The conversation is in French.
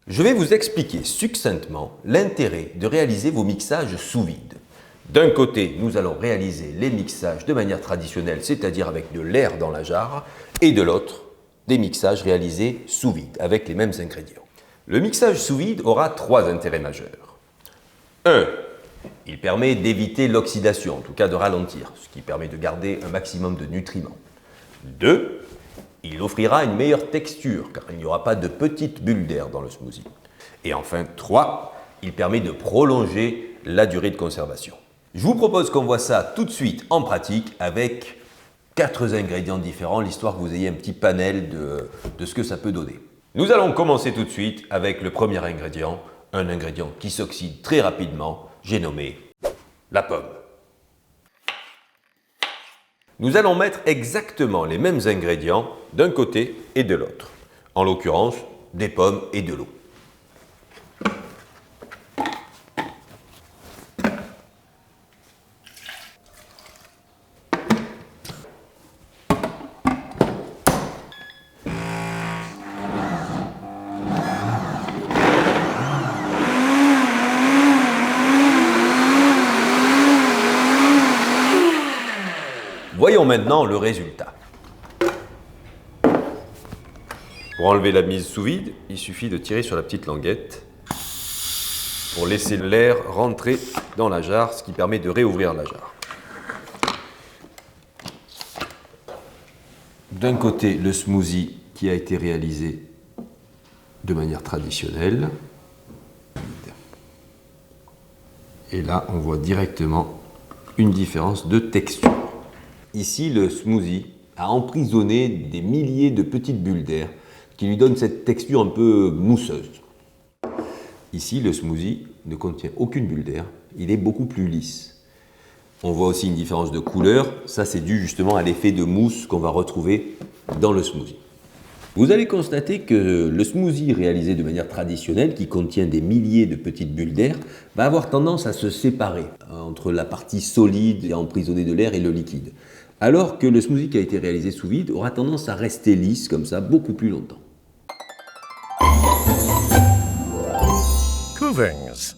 Je vais vous expliquer succinctement l'intérêt de réaliser vos mixages sous vide. D'un côté, nous allons réaliser les mixages de manière traditionnelle, c'est-à-dire avec de l'air dans la jarre, et de l'autre, des mixages réalisés sous vide, avec les mêmes ingrédients. Le mixage sous vide aura trois intérêts majeurs. 1. Il permet d'éviter l'oxydation, en tout cas de ralentir, ce qui permet de garder un maximum de nutriments. 2. Il offrira une meilleure texture, car il n'y aura pas de petites bulles d'air dans le smoothie. Et enfin, 3. Il permet de prolonger la durée de conservation. Je vous propose qu'on voit ça tout de suite en pratique avec 4 ingrédients différents, l'histoire que vous ayez un petit panel de ce que ça peut donner. Nous allons commencer tout de suite avec le premier ingrédient, un ingrédient qui s'oxyde très rapidement, j'ai nommé la pomme. Nous allons mettre exactement les mêmes ingrédients d'un côté et de l'autre, en l'occurrence des pommes et de l'eau. Voyons maintenant le résultat. Pour enlever la mise sous vide, il suffit de tirer sur la petite languette pour laisser l'air rentrer dans la jarre, ce qui permet de réouvrir la jarre. D'un côté, le smoothie qui a été réalisé de manière traditionnelle. Et là, on voit directement une différence de texture. Ici, le smoothie a emprisonné des milliers de petites bulles d'air qui lui donnent cette texture un peu mousseuse. Ici, le smoothie ne contient aucune bulle d'air, il est beaucoup plus lisse. On voit aussi une différence de couleur, ça c'est dû justement à l'effet de mousse qu'on va retrouver dans le smoothie. Vous allez constater que le smoothie réalisé de manière traditionnelle, qui contient des milliers de petites bulles d'air, va avoir tendance à se séparer entre la partie solide et emprisonnée de l'air et le liquide. Alors que le smoothie qui a été réalisé sous vide aura tendance à rester lisse comme ça beaucoup plus longtemps. Coovings.